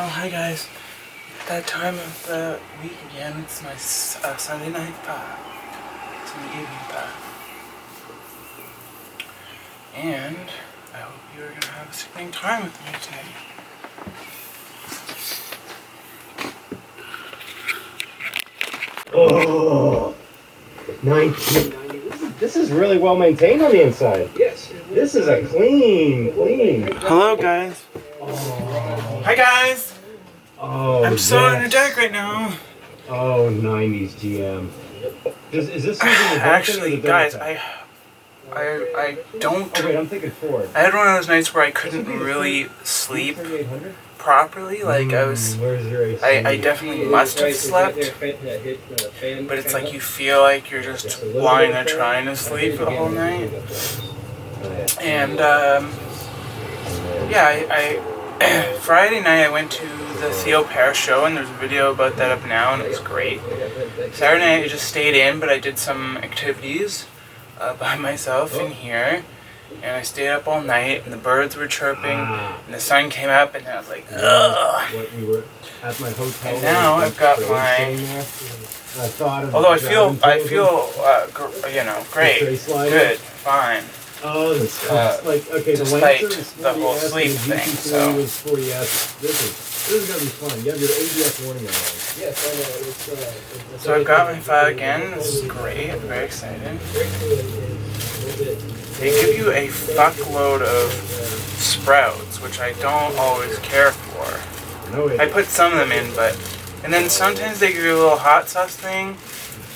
Oh, hi guys. That time of the week again. It's my Sunday night spa. It's an evening spa. And I hope you're going to have a sickening time with me today. Oh, 1990. This is really well maintained on the inside. Yes. This is a clean. Hello guys. Oh. Hi guys. Oh, I'm so energetic right now. Oh, 90s GM. Is this using the Actually, or the guys, Democrat? I don't. Oh wait, I'm thinking Ford. I had one of those nights where I couldn't really sleep 3800? properly. Like I was. Where's your AC? I definitely must have slept, but it's like you feel like you're just lying there trying to sleep the whole night. And yeah, I Friday night I went to the Theo Paris show, and there's a video about that up now, and it was great. Saturday night I just stayed in, but I did some activities by myself in here. And I stayed up all night, and the birds were chirping, and the sun came up, and I was like, ugh. We were at my hotel. And now I've got my. Although I feel, you know, great, good, fine. Oh, that's like okay. Despite the Lancer is the whole 40S, sleep and the thing, GT3 so. was 40S. This is gonna be fun. You have your ABS warning on. Yes, I know. So I've got my file again. This is great. I'm very excited. They give you a fuckload of sprouts, which I don't always care for. I put some of them in, and then sometimes they give you a little hot sauce thing.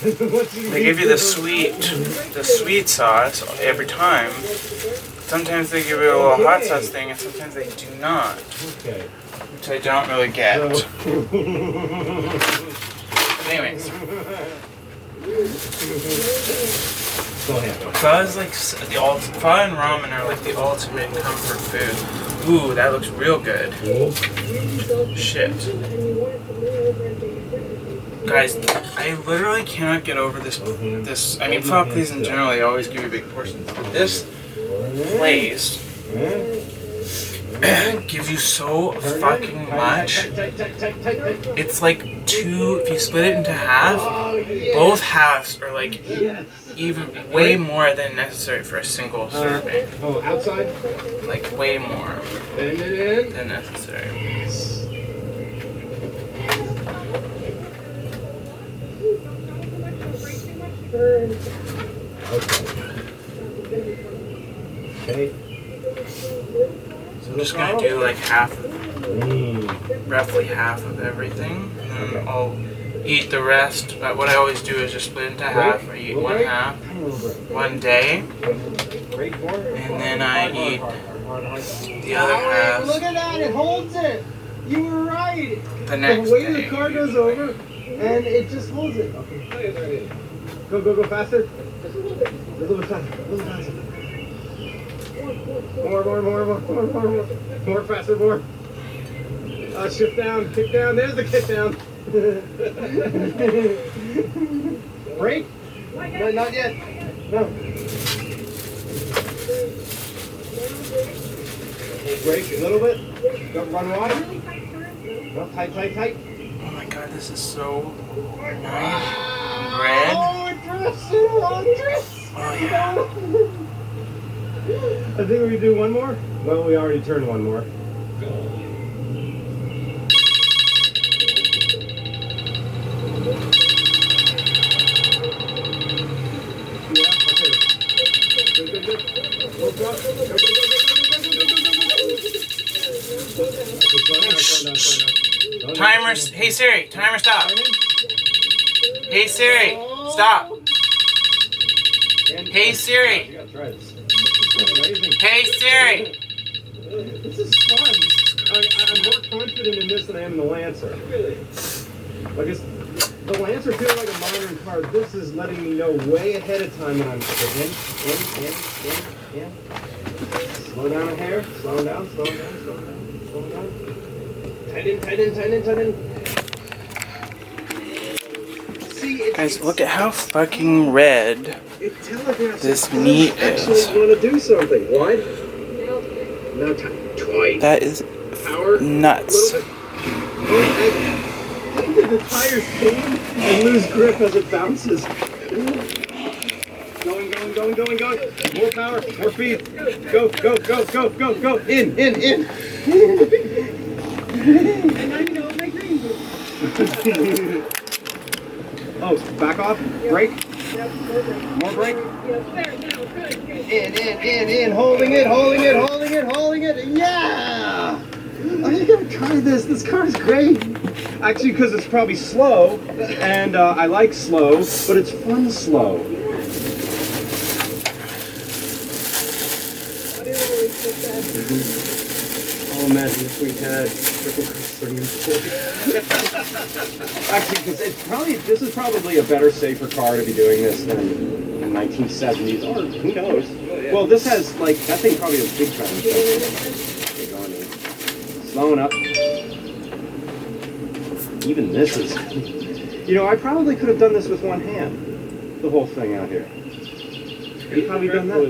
They give you the sweet sauce every time. Sometimes they give you a little hot sauce thing, and sometimes they do not. Which I don't really get. But anyways. Pho is like Pho and ramen are like the ultimate comfort food. Ooh, that looks real good. Shit. Guys, I literally cannot get over this. I mean, pho please in general, they always give you big portions. But this place gives you so fucking much. It's like two, if you split it into half, both halves are like even way more than necessary for a single serving. Oh, outside? Like way more than necessary. Okay. So I'm just gonna do like roughly half of everything, and then I'll eat the rest. But what I always do is just split into half. I eat one half one day, and then I eat the other half. Look at that! It holds it. You were right. The next the way day. The car goes over, and it just holds it. Okay. Go faster. A little bit faster. More faster, more. Shift down, kick down. There's the kick down. Brake? No, not yet. No. Brake a little bit. Don't run water. No, tight. Oh my god, this is so nice. Red. Oh, it drifts. Oh yeah. I think we can do one more. Well, we already turned one more. Timers. Hey Siri, timer stop. Hey Siri, stop. Hey Siri. Hey Siri. This is fun. I'm more confident in this than I am in the Lancer. Like the Lancer feels like a modern car. This is letting me know way ahead of time when I'm in. Slow down a hair. Slow down. Tighten in. Guys, look at how fucking red this meat is. Want to do something? Wide. Now twice. That is nuts. The tires came and lose grip as it bounces. Going. More power, more speed. Go. In. And I know my green book. Oh, back off. Brake. Yep, More brake. yes, there, now, good. In. Holding it. Yeah! I gotta try this. This car is great. Actually, because it's probably slow, and I like slow, but it's fun slow. Oh, imagine if we had triple custodian. Actually, because this is probably a better, safer car to be doing this than in 1970s, or who knows? Well, this has that thing probably has big time. Slowing up. Even this is. I probably could have done this with one hand. The whole thing out here. You've probably done that.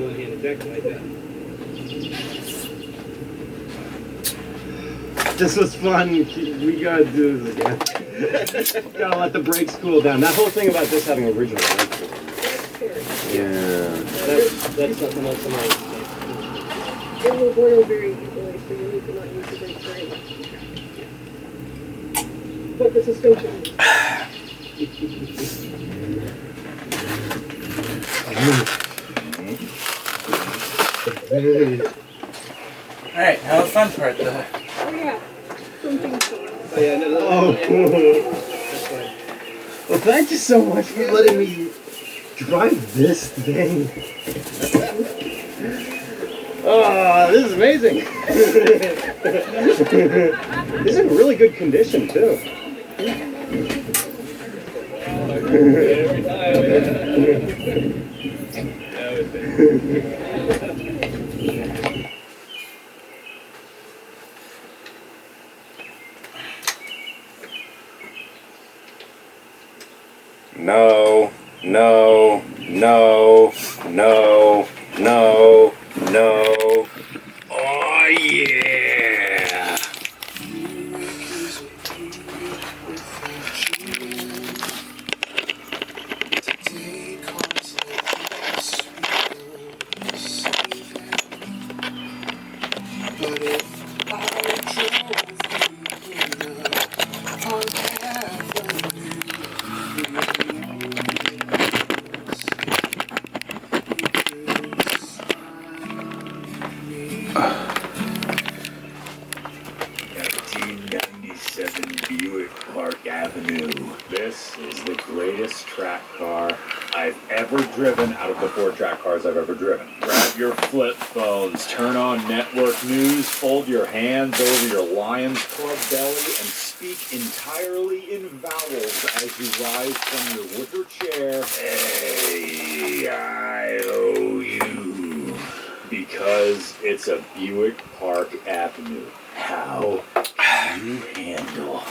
This was fun. We gotta do this again. Gotta let the brakes cool down. That whole thing about this having original brakes. Yeah. That's something else I'm like. It will boil very easily, so you need to not use the brakes very much. But the suspension. Alright, now the fun part though. Oh yeah, something fun. Oh yeah, no. That's fine. Well, thank you so much for letting me drive this thing. Oh, this is amazing. This is in really good condition too. Every time. No. Oh yeah. This is the greatest track car I've ever driven out of the 4 track cars I've ever driven. Grab your flip phones, turn on network news, fold your hands over your Lions Club belly, and speak entirely in vowels as you rise from your wicker chair. Hey, I owe you. Because it's a Buick Park Avenue. How do you handle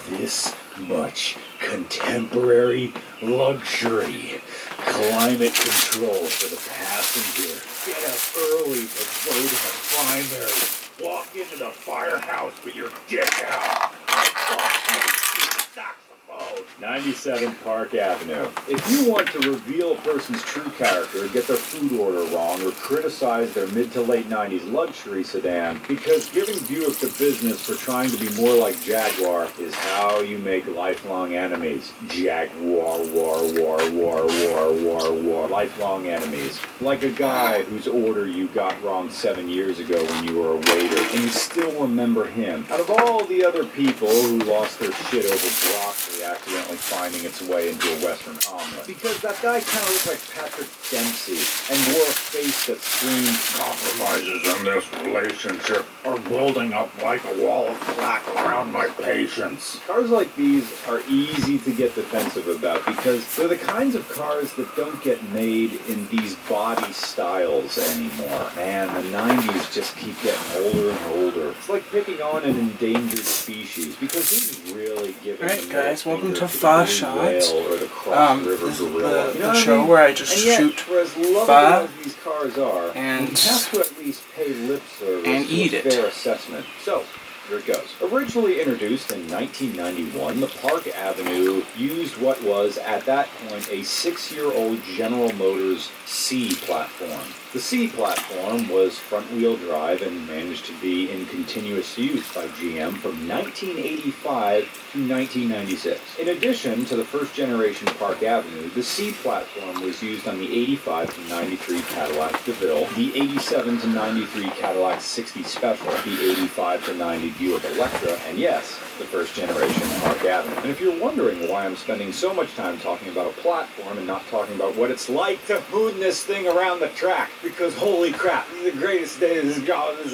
this much contemporary luxury? Climate control for the passenger. Get up early to vote in a primary. Walk into the firehouse with your dick out. 97 Park Avenue. If you want to reveal a person's true character, get their food order wrong, or criticize their mid to late 90s luxury sedan, because giving Buick the business for trying to be more like Jaguar is how you make lifelong enemies. Jaguar, war, lifelong enemies. Like a guy whose order you got wrong 7 years ago when you were a waiter, and you still remember him. Out of all the other people who lost their shit over broccoli accidentally finding its way into a Western omelet. Because that guy kind of looked like Patrick Dempsey and wore a face that screamed, compromises in this relationship are building up like a wall of black around my patience. Cars like these are easy to get defensive about because they're the kinds of cars that don't get made in these body styles anymore. Man, the 90s just keep getting older and older. It's like picking on an endangered species because who's really giving Alright them guys, more welcome to finger Fa the blue Shots. whale or the Cross River This is gorilla. You know the what I show mean? where I just And yet, shoot for as lovable Fa as these cars are, and you have to at least pay lip service and to eat a it. fair assessment. So, Here it goes. Originally introduced in 1991, the Park Avenue used what was, at that point, a 6-year-old General Motors C platform. The C platform was front-wheel drive and managed to be in continuous use by GM from 1985 to 1996. In addition to the first-generation Park Avenue, the C platform was used on the 85 to 93 Cadillac DeVille, the 87 to 93 Cadillac 60 Special, the 85 to 90 Buick Electra, and yes, the first-generation Park Avenue. And if you're wondering why I'm spending so much time talking about a platform and not talking about what it's like to boon this thing around the track, because holy crap, this is the greatest day, this is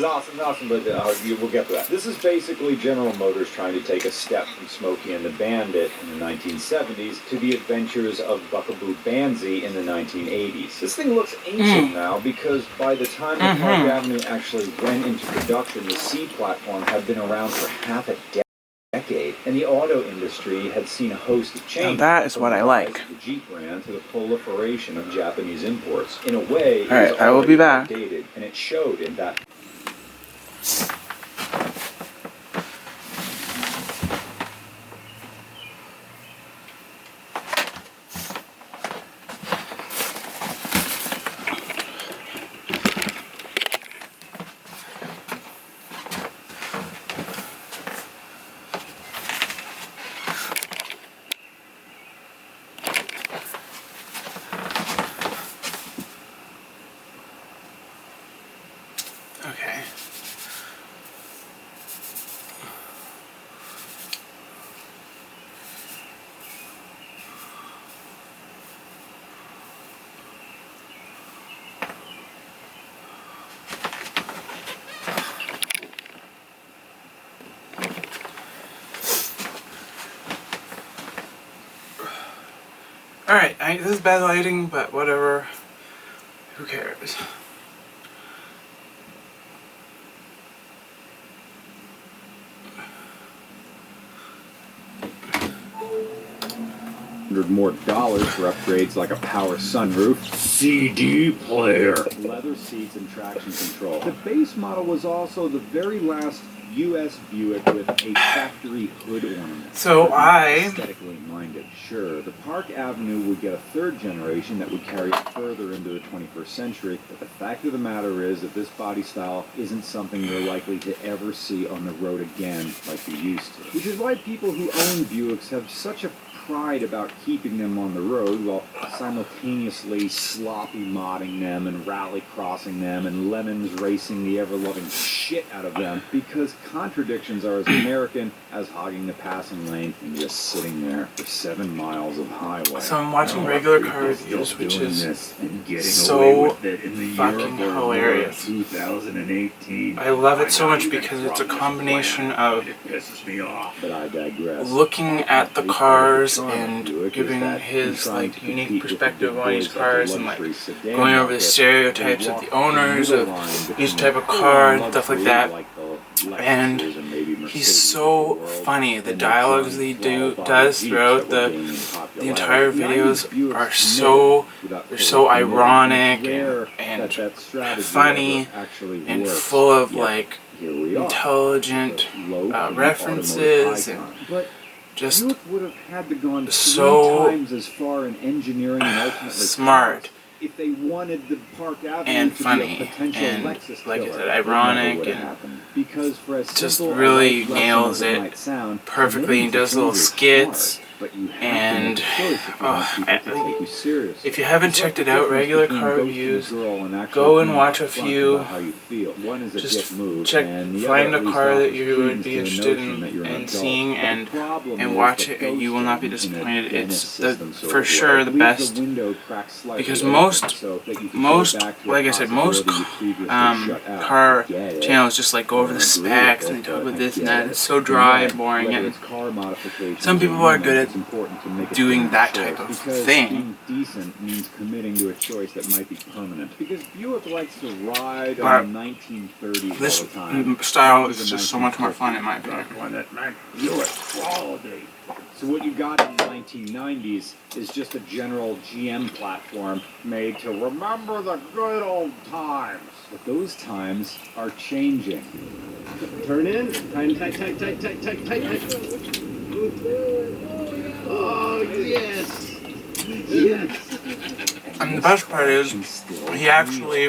awesome, but we'll get to that. This is basically General Motors trying to take a step from Smokey and the Bandit in the 1970s to the adventures of Buckaboo Banzai in the 1980s. This thing looks ancient now because by the time the Park Avenue actually went into production, the C platform had been around for half a decade, and the auto industry had seen a host of changes. Now that is what I like. The Jeep brand to the proliferation of Japanese imports. In a way, it Alright, was I will be back. outdated, and it showed in that. Okay. Alright, this is bad lighting, but whatever. Who cares? More dollars for upgrades like a power sunroof, CD player, leather seats, and traction control. The base model was also the very last U.S. Buick with a factory hood ornament. So Aesthetically minded. Sure, the Park Avenue would get a third generation that would carry it further into the 21st century, but the fact of the matter is that this body style isn't something you're likely to ever see on the road again like you used to. Which is why people who own Buicks have such a pride about keeping them on the road while simultaneously sloppy modding them and rally crossing them and lemons racing the ever-loving shit out of them, because contradictions are as American as hogging the passing lane and just sitting there for 7 miles of highway. So I'm watching regular car reviews, which is so fucking hilarious. 2018. I love it so much because it's a combination of But I digress. looking at the cars and giving his like unique perspective on each cars and like going over the stereotypes of the owners of each type of car and stuff like that. And he's so funny. The dialogues that he does throughout the entire videos are so ironic and funny and full of like intelligent references and just so smart if they wanted the Park Avenue and to funny be a potential and Lexus like I killer, said, ironic and because for as just simple really as nails it it might sound, perfectly. He does little skits. But you have And you if you haven't checked it out, regular car reviews, go and watch a few. Just check, find a car that you would be interested in seeing and watch it, and you will not be disappointed. It's for sure the best, because most, like I said, most car channels just like go over the specs and talk about this and that. It's so dry, boring, and some people are good at into important to make a doing that choice, type of because thing. Being decent means committing to a choice that might be permanent. Because Buick likes to ride But on the 1930s this all the time. style is just so much more fun in my opinion. One that meant Buick quality. So what you got in the 1990s is just a general GM platform made to remember the good old times. But those times are changing. Turn in. Tight. Oh, yes. Yes. And the best part is, he actually,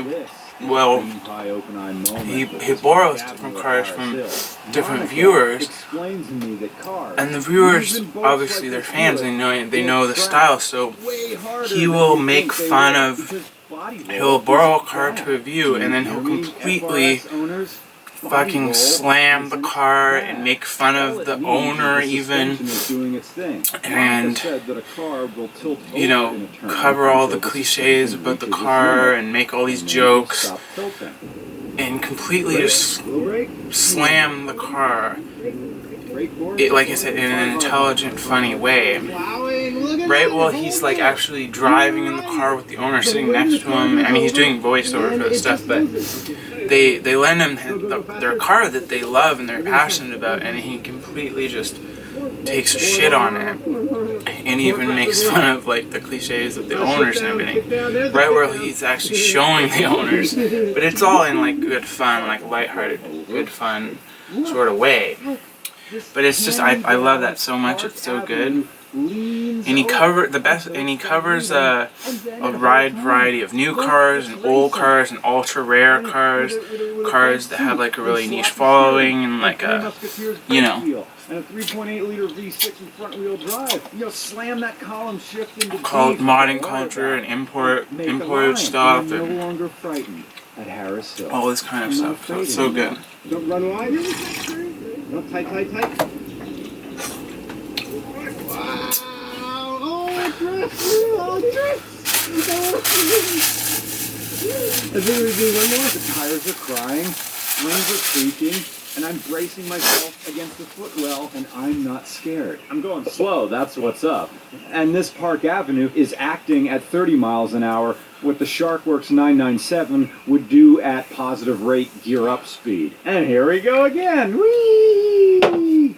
well, he borrows different cars from different viewers, and the viewers, obviously they're fans, they know the style, so he will make fun of, he'll borrow a car to review, and then he'll completely fucking slam the car and make fun of the owner even, and, you know, cover all the cliches about the car and make all these jokes and completely just slam the car, like I said, in an intelligent, funny way. Right while he's like actually driving in the car with the owner sitting next to him. I mean, he's doing voiceover for the stuff, but they lend him their car that they love and they're passionate about, and he completely just takes a shit on it and even makes fun of like the cliches of the owners and everything, right where he's actually showing the owners, but it's all in like good fun, like lighthearted, good fun sort of way. But it's just, I love that so much, it's so good. And he covers a wide variety of new cars and old cars and ultra rare cars that have like a really niche following and like a, you know, and a 3.8 liter V6 in front wheel drive. You know, slam that column shift into called modern culture and imported stuff no and longer frightened at Harris Hill. all this kind of stuff. So it's so good. Don't run wide. No, tight. Wow. Oh, drift. I think we do one more. The tires are crying, springs are creaking, and I'm bracing myself against the footwell, and I'm not scared. I'm going slow, that's what's up. And this Park Avenue is acting at 30 miles an hour, what the Sharkworks 997 would do at positive rate gear up speed. And here we go again. Whee!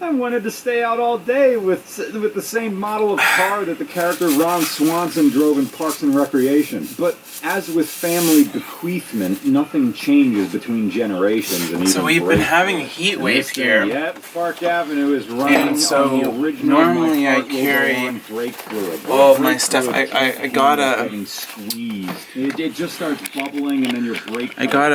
I wanted to stay out all day with the same model of car that the character Ron Swanson drove in Parks and Recreation. But as with family bequeathment, nothing changes between generations. And So we've been having a heat wave here. Yep, Park Avenue is running And so on the original normally I carry all of my stuff. I got a It just starts bubbling, and then your brake. I got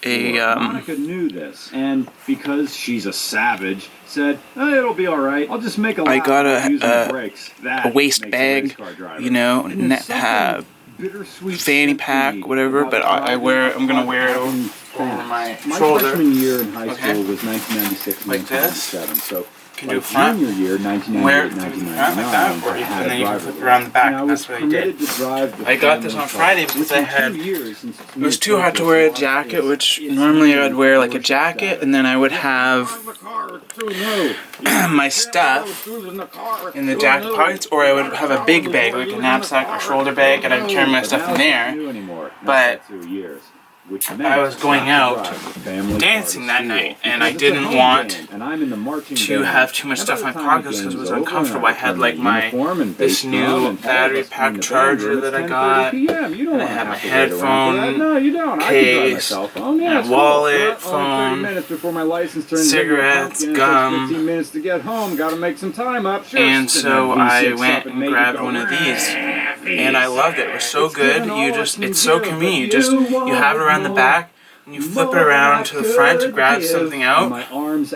Monica knew this, and because she's a savage, said, "It'll be all right. I'll just make a lap I got using the a brakes." That waist makes a bag, race car driver. you know, And there's something bittersweet fanny pack, sexy whatever, about but I'm gonna wear it driving over fast. my My shoulder. freshman year in high Okay. school was 1996, Like this? 1997. So Can my do front, junior year, wear it 1998, to the front like 1999, that, or I had and then a you can driver flip around the back. and I was That's what I did. permitted to drive the I got this family on car. Friday because It's I been had. 2 years since it's It was made too hot to purchase. wear a jacket, which normally I would wear like a jacket, and then I would have my stuff in the jacket pockets, or I would have a big bag, like a knapsack or shoulder bag, and I'd carry my stuff in there. But I was going out dancing that night, and I didn't want to have too much stuff in my pockets because it was uncomfortable. I had like this new battery pack charger that I got, and I had my headphone case, and wallet, phone, cigarettes, gum, and so I went and grabbed one of these, and I loved it. It was so good. It's so convenient. You have it around the back, and you flip it around to the front to grab something out, and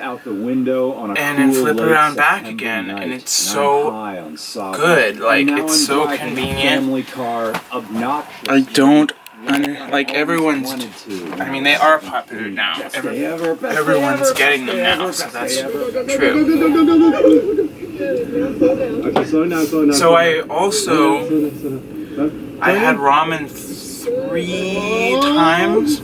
then flip it around back again, and it's so good. Like, it's so convenient. I don't like everyone's. I mean, they are popular now. Everyone's getting them now, so that's true. Okay, slow down. So I also I had ramen 3 times.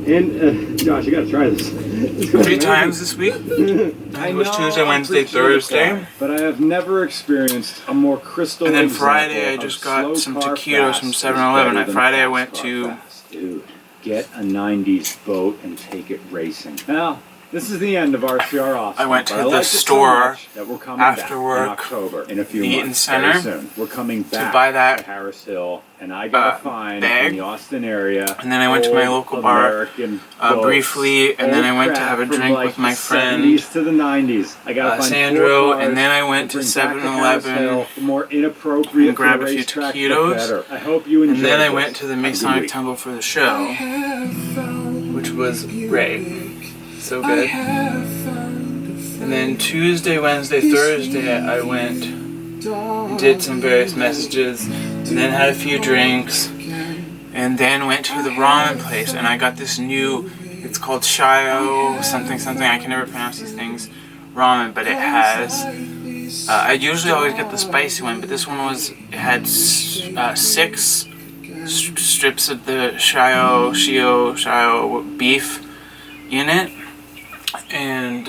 And Josh, you gotta try this. 3 times this week. It was Tuesday, Wednesday, Thursday. But I have never experienced a more crystal. And then Friday I just got some taquitos from 7-Eleven. Friday I went to... Dude, get a 90s boat and take it racing. Now, this is the end of RCR Austin. I went to but I the liked it so store much that we're coming after back in work, October, in a few Eaton months, Center, very soon. We're coming back buy that to Harris Hill, and I got to find bag. in the Austin area. And then I went to my local bar briefly, and then I went to have a drink with my friend 70s to the 90s. I got to find Sandro, 4 cars and then I went to bring back 7-Eleven the more inappropriate and grabbed for a few racetrack, the taquitos. better. I hope you enjoy. And then I this. went to the Have a good Masonic week. Temple for the show, which was great. So good. And then Tuesday, Wednesday, Thursday, I went and did some various messages, and then had a few drinks, and then went to the ramen place, and I got this new, it's called Shio something something, I can never pronounce these things, ramen, but it has, I usually always get the spicy one, but this one was, it had 6 strips of the Shio beef in it, and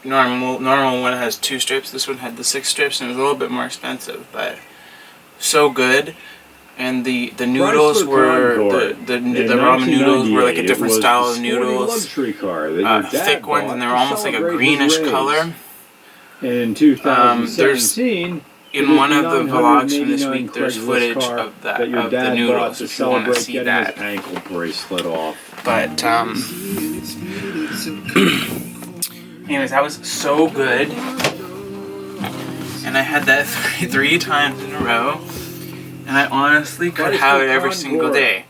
normal one has 2 strips. This one had the 6 strips, and it was a little bit more expensive, but so good. And the noodles were the ramen noodles were like a different style of noodles, thick ones, and they were almost like a greenish color. In 2017. In one of the vlogs from this week, there's footage of that of the noodles if you want to see that. Ankle bracelet off. But anyways, that was so good, and I had that 3 times in a row, and I honestly could have it every single day.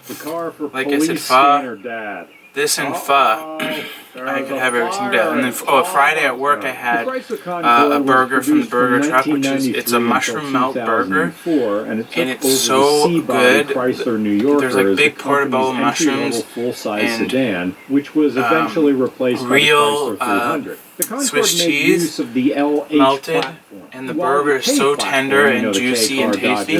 Like I said, pho, this and pho, I could have every single day. And then Friday at work I had a burger from the burger truck, which is, it's a mushroom melt burger, and it's so good. There's like big portobello mushrooms and which was eventually replaced by real Swiss cheese melted, and the burger is so tender and juicy and tasty.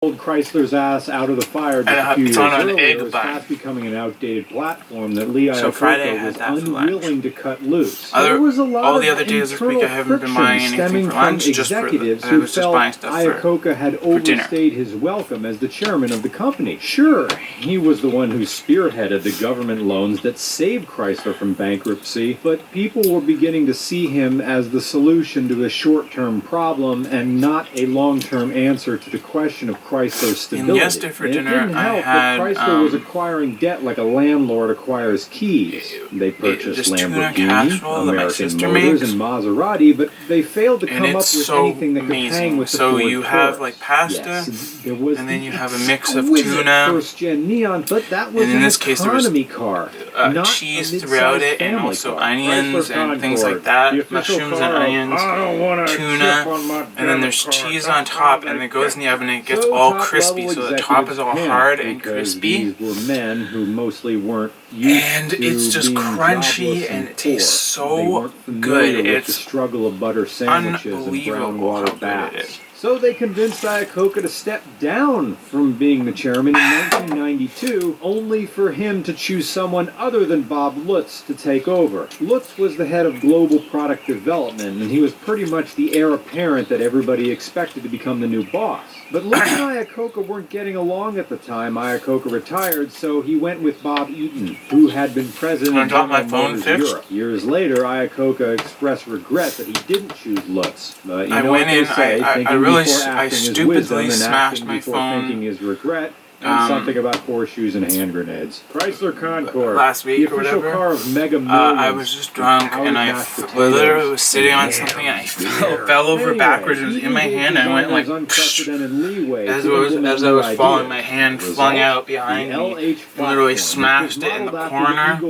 Pulled Chrysler's ass out of the fire just a few years on an earlier, egg it was bun. fast becoming an outdated platform that Lee So Friday I Iacocca had was that for unwilling lunch. to cut loose. All All the other days this week I haven't been buying anything for lunch, just for I was just buying stuff Iacocca had overstayed his welcome as the chairman of the company. Sure, he was the one who spearheaded the government loans that saved Chrysler from bankruptcy, but people were beginning to see him as the solution to a short-term problem and not a long-term answer to the question of Chrysler's stability. And yesterday for dinner I had Chrysler was acquiring debt like a landlord acquires keys. They purchased this tuna Lamborghini, casserole that my American sister Motors, makes. and Maserati, but they failed to come And up it's with so anything that could hang amazing. with the So Ford you have Taurus. like pasta, Yes, there was and then you the have a mix of exquisite tuna, first-gen Neon, but that was and in an this case there was, economy car, not cheese a mid-sized throughout it, and family also car. onions Chrysler and things Concorde, like that, the official mushrooms and car of, onions, "I don't want a chip tuna, on my and then there's damn car." cheese on top, and it goes in the oven and it gets all crispy, so the top is all hard and crispy. These were men who mostly weren't used And to it's just being crunchy, jobless and it tastes poor. They so weren't familiar good. with the It's struggle of butter sandwiches and brown unbelievable water how good it baths. is. So they convinced Iacocca to step down from being the chairman in 1992, only for him to choose someone other than Bob Lutz to take over. Lutz was the head of global product development, and he was pretty much the heir apparent that everybody expected to become the new boss. But Lutz and Iacocca weren't getting along at the time Iacocca retired, so he went with Bob Eaton, who had been president of got my General phone Motors fixed? Europe. Years later, Iacocca expressed regret that he didn't choose Lutz. But you I know went what they in, say, I thinking really, before I acting is stupidly wisdom, and smashed acting my before phone. thinking is regret. And something about horseshoes and hand grenades. Chrysler Concorde, last week the or official whatever. car of Mega Millions. I was just drunk, and I literally was sitting on something, and I fell over backwards. It was in my hand, and I went like, as I was falling, my hand flung out behind me, and literally smashed it in the corner.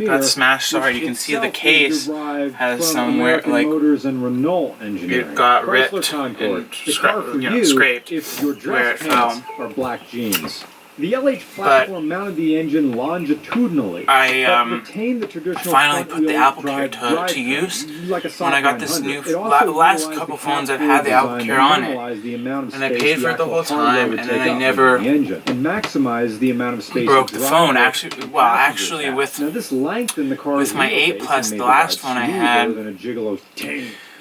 Got smashed so hard. You can see the case has somewhere like it got ripped and scraped where where it fell. Or black jeans. The LH platform mounted the engine longitudinally, but retained the traditional finally put the front-wheel AppleCare drive to use like a when I got this new last couple phones I've had the AppleCare on it, and I paid for it the whole time, and then I never maximize the amount of space broke the phone. Actually, with my 8 Plus, the last phone I had,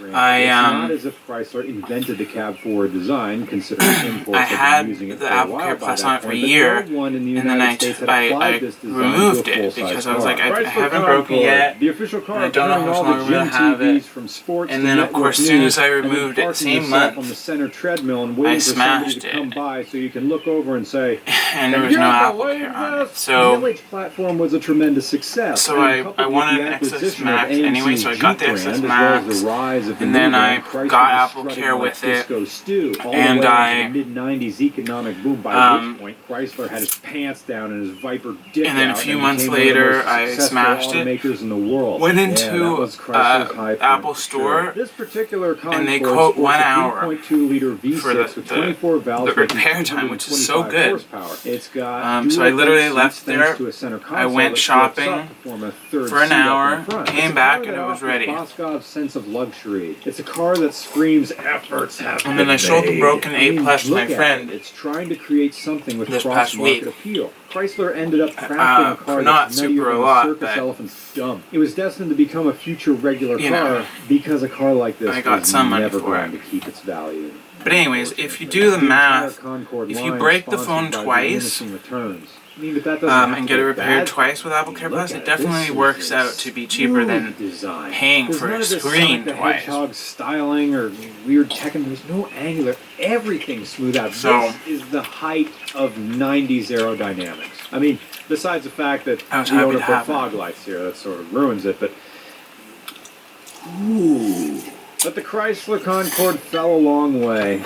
not as if Chrysler invented the cab forward design, considering imports I had had the AppleCare Plus on it for a year, and then I removed it because I was like, I haven't broken it yet, and I don't know how much longer I'm going to have it. And then, of course, as soon as I removed it, the same month, I smashed it, so you can look over and say, and there was no AppleCare on it. So the LH platform was a tremendous success. So I wanted an XS Max anyway, so I got the XS Max, and then I got AppleCare with it, and I, mid-90s economic boom, by which point Chrysler had his pants down and his Viper dick and then a few months later I smashed it, in the world. went into Apple Store, This particular and they quote 1 hour 3.2-liter V6 for with 24 valves the repair time, which is so good. Horsepower. It's got so I literally left there, I went shopping for an hour, came back, and it was ready. Boscov's sense of luxury. It's a car that screams efforts have And then I showed the broken 8 Plus to my friend It's trying to create something with this past cross-market week. appeal. Chrysler ended up crafting a car not that's super nuttier a than lot, circus but elephant's dumb. It was destined to become a future regular You car know, because a car like this I got was some money never for going it. to keep its value. But anyways, if you do the math, Concorde if you line break the sponsored phone by twice, diminishing returns. I mean, but that doesn't have and to get it be repaired bad. twice with AppleCare Plus, Look it at definitely this. works out to be cheaper than Design. paying There's for none a of this screen Sonic the twice. Hedgehog styling or weird tech, and there's no angular. Everything's smooth out. So- This is the height of 90s aerodynamics. I mean, besides the fact that I was you happy don't to put have fog lights here, that sort of ruins it. But the Chrysler Concorde fell a long way.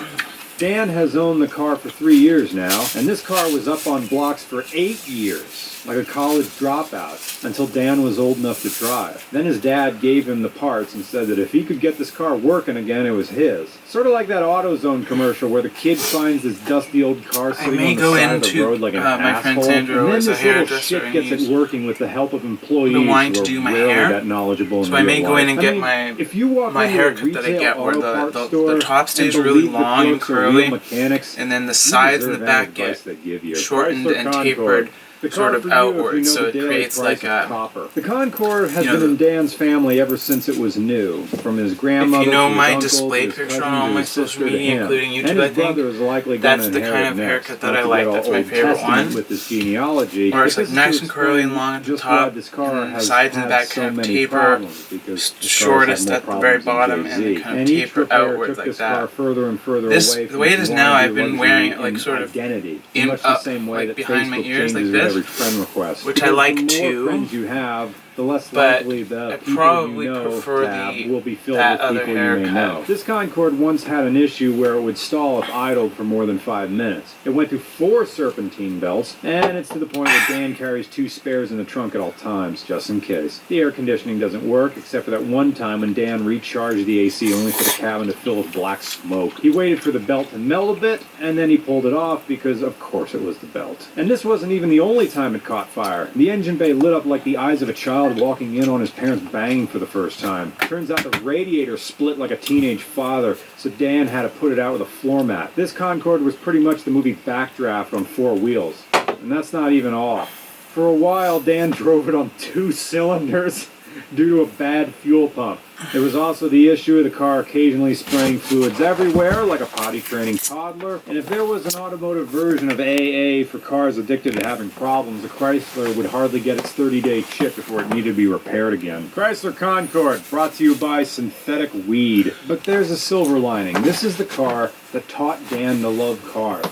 Dan has owned the car for 3 years now, and this car was up on blocks for 8 years, like a college dropout, until Dan was old enough to drive. Then his dad gave him the parts and said that if he could get this car working again, it was his. Sort of like that AutoZone commercial where the kid finds this dusty old car sitting on the side of the road like an my friend asshole, Sandra and then was a this little hairdresser, shit and gets it he's working with the help of employees been wanting to who do are my rarely hair. that knowledgeable in So I may real go in life. and I get mean, my if you walk my into a haircut that I retail get where auto the parts store top and stays really believe the long and folks are real curly, mechanics, and then the you sides and the deserve back any get advice they give you. shortened Chrysler and Concorde. tapered The sort car of for you, if you outward, know so the it daily creates price like of a, copper. The Concorde has you know, been in Dan's family ever since it was new. From his grandmother if you know to his my uncle, display to his picture cousin, on all to my his social sister, to media, him. including YouTube, And I his brother think, is likely that's gonna the kind inherit of next. haircut that Not I to like. get That's all my Old favorite Testament one. with this genealogy. Where it's But like this nice is and to curly and explain long at the just top, why this car and has sides and had back so kind of many taper problems, because the shortest cars at had the very more problems bottom, than and Jay-Z. then kind of And each taper repair outwards took like this car that. further and further This, away the from way it its is now, I've wannabe been wearing it luxury like sort of identity, in much up, the same way like that behind my Facebook ears like changes with this, every friend request. which I Because like the more too, friends you have, the less but likely the I people probably you know prefer tab the will be filled that with other people you may haircut. know. This Concorde once had an issue where it would stall if idled for more than 5 minutes. It went through 4 serpentine belts, and it's to the point where Dan carries 2 spares in the trunk at all times, just in case. The air conditioning doesn't work, except for that one time when Dan recharged the AC only for the cabin to fill with black smoke. He waited for the belt to melt a bit, and then he pulled it off because, of course, it was the belt. And this wasn't even the only time it caught fire. The engine bay lit up like the eyes of a child walking in on his parents banging for the first time. Turns out the radiator split like a teenage father, so Dan had to put it out with a floor mat. This Concorde was pretty much the movie Backdraft on 4 wheels. And that's not even all. For a while, Dan drove it on 2 cylinders due to a bad fuel pump. There was also the issue of the car occasionally spraying fluids everywhere, like a potty training toddler. And if there was an automotive version of AA for cars addicted to having problems, the Chrysler would hardly get its 30-day chip before it needed to be repaired again. Chrysler Concorde, brought to you by synthetic weed. But there's a silver lining. This is the car that taught Dan to love cars.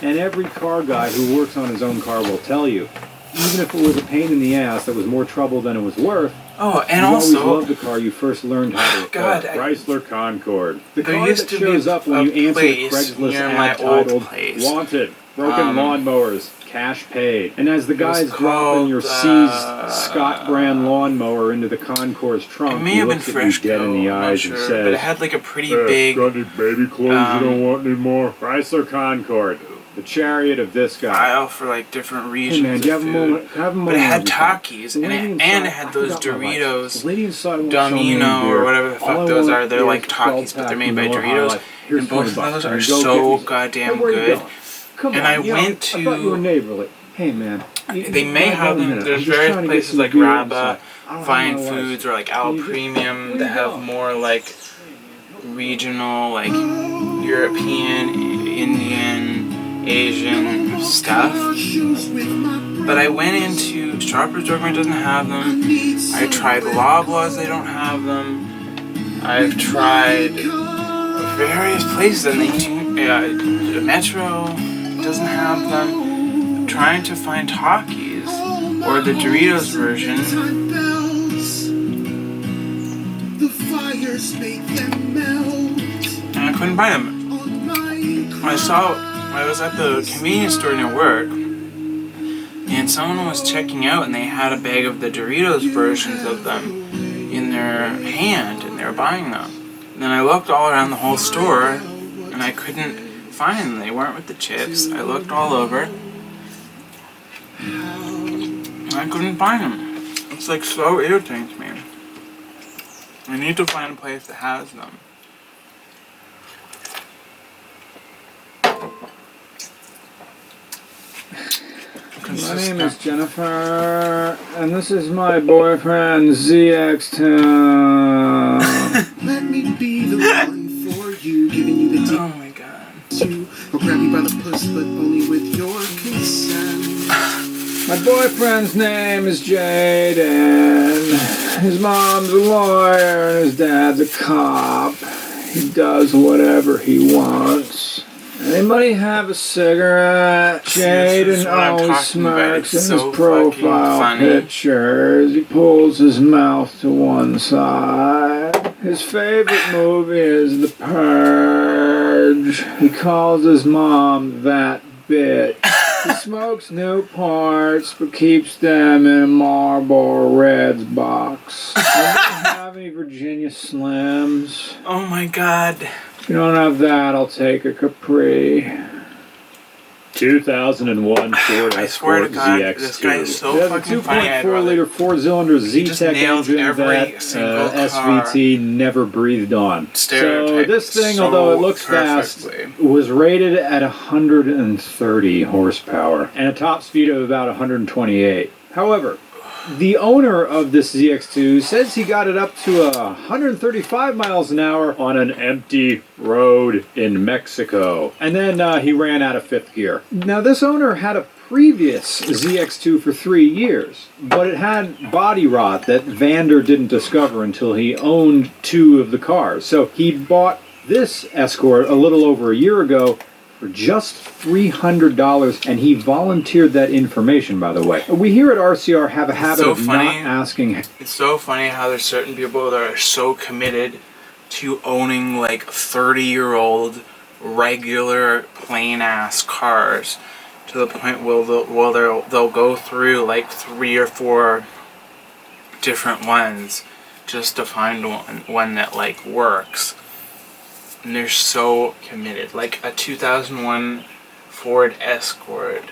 And every car guy who works on his own car will tell you, even if it was a pain in the ass that was more trouble than it was worth, oh, and you also, always loved the car you first learned how to repair. God, Chrysler Concorde. The there car used that to shows be up when you a answer place Craigslist near ad my old titled place. Wanted, broken lawnmowers, cash paid. And as the guys was dropping your called, seized Scott brand lawnmower into the Concorde's it trunk, may he have been looks at you dead in the Freshco, I'm not eyes sure, and but it says, had like a pretty big, got any baby clothes you don't want anymore? Chrysler Concorde. the chariot of this guy. aisle for like different regions Hey man, do you of have a food. moment? Have a moment. But it had with me. Takis, The lady and inside- it had I those forgot my life. Doritos The lady inside won't sell me any Domino beer. or whatever the All fuck I those want are. They're like is Takis, but they're made by Miller High Doritos. Life. Here's And both of 20 those bucks. are Go get so these. goddamn Hey, where you good. going? Come And on, I you know, went I thought you were to- neighborly. Hey man, They may have them. There's various places like Rabba, Fine Foods, or like Al Premium that have more like regional, like European, Indian, Asian stuff. But I went into Shoppers Drug Mart, doesn't have them. I tried Loblaws, they don't have them. I've tried various places and they do. Metro doesn't have them. I'm trying to find Takis or the Doritos version. And I couldn't buy them. I was at the convenience store near work, and someone was checking out, and they had a bag of the Doritos versions of them in their hand, and they were buying them. And then I looked all around the whole store, and I couldn't find them. They weren't with the chips. I looked all over, and I couldn't find them. It's like so irritating to me. I need to find a place that has them. My name is Jennifer, and this is my boyfriend ZX2. Let me be the one for you, giving you the Oh my god. to or grab you by the puss, but only with your consent. My boyfriend's name is Jaden. His mom's a lawyer and his dad's a cop. He does whatever he wants. Anybody have a cigarette? This is Jaden what I'm always talking about. smirks in It's his so profile fucking funny. pictures. He pulls his mouth to one side. His favorite movie is The Purge. He calls his mom that bitch. He smokes Newports, but keeps them in a Marlboro Reds box. I don't have any Virginia Slims. Oh my god. If you don't have that, I'll take a Capri. 2001 Ford I swear to Escort God, ZX2. this guy is so It has a fucking funny. I'd 2.4 rather- liter four-cylinder He just Z-Tech nails engine every that single car. SVT never breathed on. So Stereotype this thing, so although it looks fast, perfectly. was rated at 130 horsepower and a top speed of about 128. However, the owner of this ZX2 says he got it up to 135 miles an hour On an empty road in Mexico. and then he ran out of fifth gear. Now, this owner had a previous ZX2 for 3 years, but it had body rot that Vander didn't discover until he owned 2 of the cars. So he bought this Escort a little over a year ago for just $300, and he volunteered that information, by the way. We here at RCR have a habit so of funny. not asking. It's so funny how there's certain people that are so committed to owning like 30-year-old regular plain ass cars to the point where they'll go through like 3 or 4 different ones just to find one that like works. And they're so committed. Like a 2001 Ford Escort.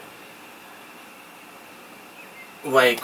Like,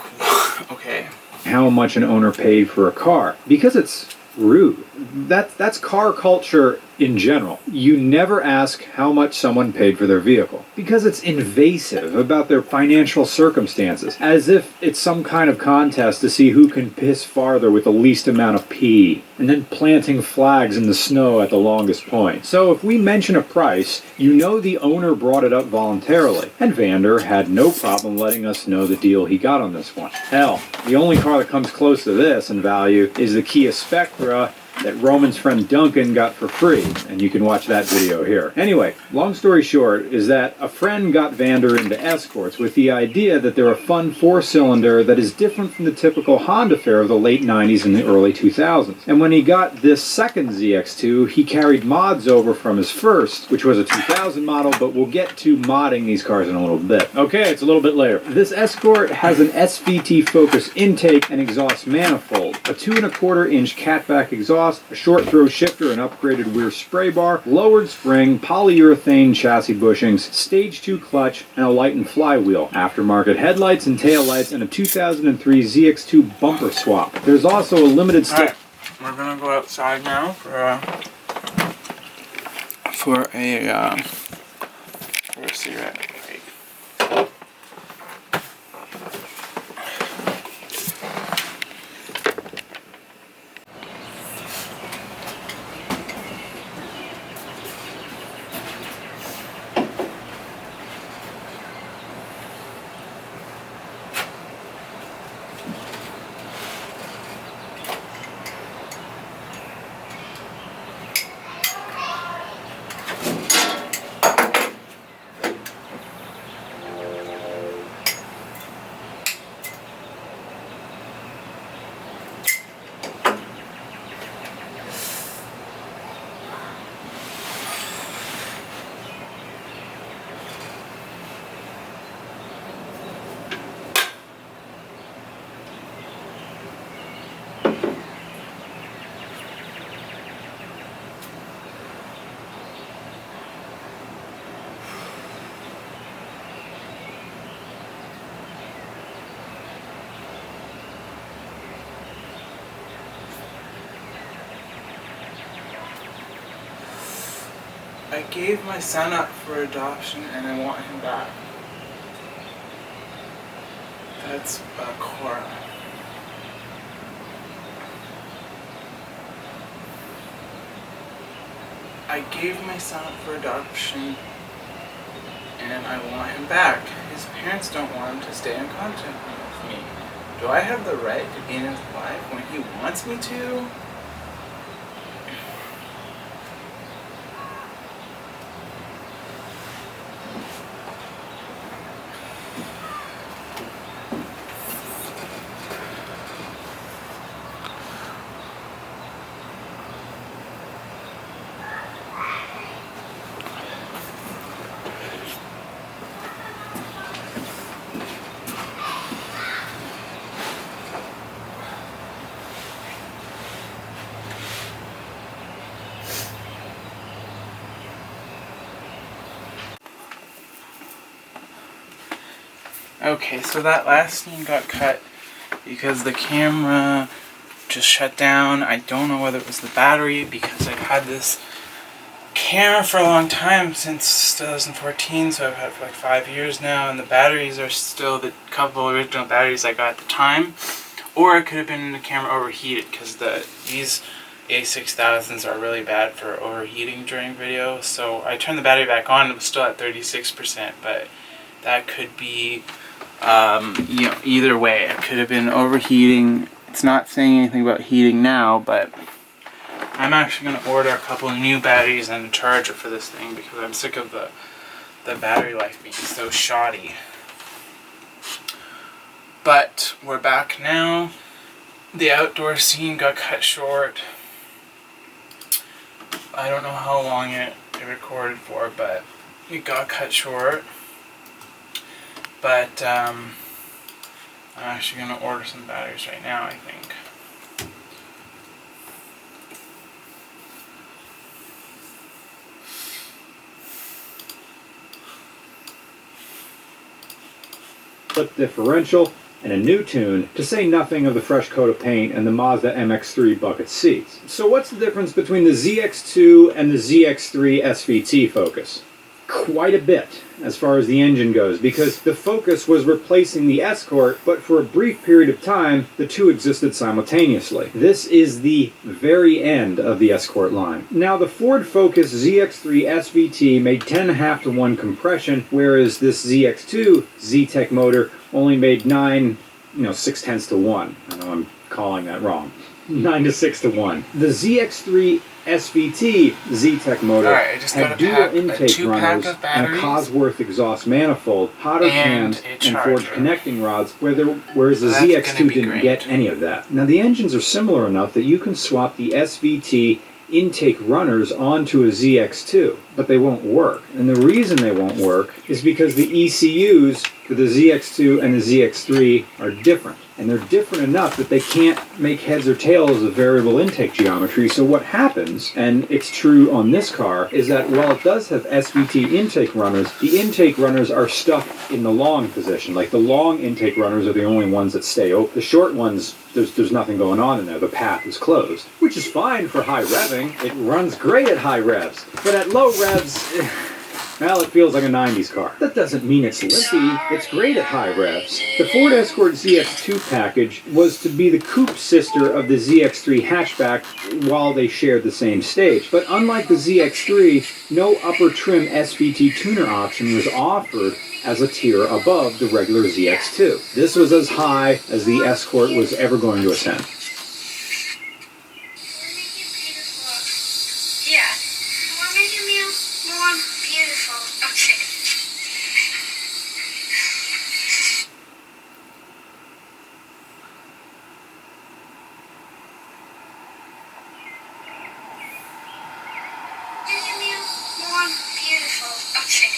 okay. How much an owner paid for a car, because it's rude. That's car culture in general. You never ask how much someone paid for their vehicle, because it's invasive about their financial circumstances, as if it's some kind of contest to see who can piss farther with the least amount of pee, and then planting flags in the snow at the longest point. So if we mention a price, you know the owner brought it up voluntarily, and Vander had no problem letting us know the deal he got on this one. Hell, the only car that comes close to this in value is the Kia Spectra that Roman's friend Duncan got for free, and you can watch that video here. Anyway, long story short is that a friend got Vander into Escorts with the idea that they're a fun 4-cylinder that is different from the typical Honda fare of the late 90s and the early 2000s. And when he got this second ZX2, he carried mods over from his first, which was a 2000 model, but we'll get to modding these cars in a little bit. Okay, it's a little bit later. This Escort has an SVT Focus intake and exhaust manifold, a 2¼ inch catback exhaust exhaust, a short throw shifter, an upgraded rear spray bar, lowered spring, polyurethane chassis bushings, stage 2 clutch, and a lightened flywheel, aftermarket headlights and taillights, and a 2003 ZX2 bumper swap. There's also a limited Alright, we're gonna go outside now for a cigarette break. I gave my son up for adoption and I want him back. That's Cora. I gave my son up for adoption and I want him back. His parents don't want him to stay in contact with me. Do I have the right to be in his life when he wants me to? Okay, so that last scene got cut because the camera just shut down. I don't know whether it was the battery because I've had this camera for a long time, since 2014, so I've had it for like 5 years now, and the batteries are still the couple original batteries I got at the time. Or it could have been the camera overheated because these A6000s are really bad for overheating during video. So I turned the battery back on and it was still at 36%, but that could be either way. It could have been overheating. It's not saying anything about heating now, but I'm actually going to order a couple of new batteries and a charger for this thing because I'm sick of the battery life being so shoddy. But we're back now. The outdoor scene got cut short. I don't know how long it recorded for, but it got cut short. But I'm actually going to order some batteries right now, I think. Flip differential, and a new tune, to say nothing of the fresh coat of paint and the Mazda MX-3 bucket seats. So what's the difference between the ZX2 and the ZX3 SVT Focus? Quite a bit, as far as the engine goes, because the Focus was replacing the Escort, but for a brief period of time, the two existed simultaneously. This is the very end of the Escort line. Now, the Ford Focus ZX3 SVT made 10.5-to-1 compression, whereas this ZX2 Zetec motor only made 6/10 to 1. I know I'm calling that wrong. 9 to 6 to 1. The ZX3 SVT Zetec motor had dual intake runners and a Cosworth exhaust manifold, hotter cams, and forged connecting rods, whereas the ZX2 didn't get any of that. Now, the engines are similar enough that you can swap the SVT intake runners onto a ZX2. but they won't work. And the reason they won't work is because the ECUs for the ZX2 and the ZX3 are different. And they're different enough that they can't make heads or tails of variable intake geometry. So what happens, and it's true on this car, is that while it does have SVT intake runners, the intake runners are stuck in the long position. Like the long intake runners are the only ones that stay open. The short ones, there's nothing going on in there. The path is closed, which is fine for high revving. It runs great at high revs, but at low revs, well, it feels like a 90s car. That doesn't mean it's limpy. It's great at high revs. The Ford Escort ZX2 package was to be the coupe sister of the ZX3 hatchback while they shared the same stage. But unlike the ZX3, no upper trim SVT tuner option was offered as a tier above the regular ZX2. This was as high as the Escort was ever going to ascend. Yeah. We're making me more beautiful. Okay. Making me more beautiful. Okay.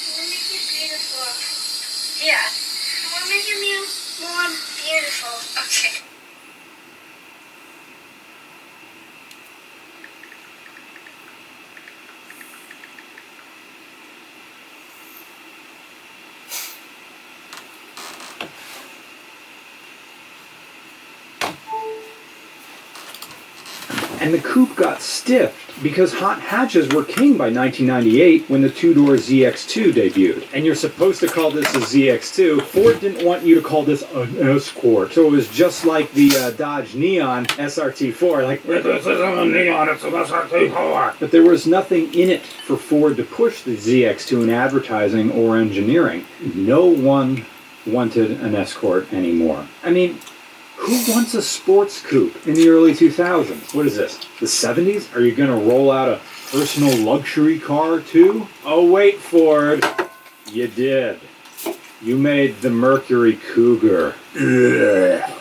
We'll make you beautiful. Yeah. We're making you more beautiful. Okay. And the coupe got stiffed because hot hatches were king by 1998 when the two-door ZX2 debuted. And you're supposed to call this a ZX2. Ford didn't want you to call this an Escort. So it was just like the Dodge Neon SRT4. Like, this isn't a Neon, it's an SRT4. But there was nothing in it for Ford to push the ZX2 in advertising or engineering. No one wanted an Escort anymore. I mean, who wants a sports coupe in the early 2000s? What is this, the 70s? Are you going to roll out a personal luxury car too? Oh wait, Ford, you did. You made the Mercury Cougar. Ugh.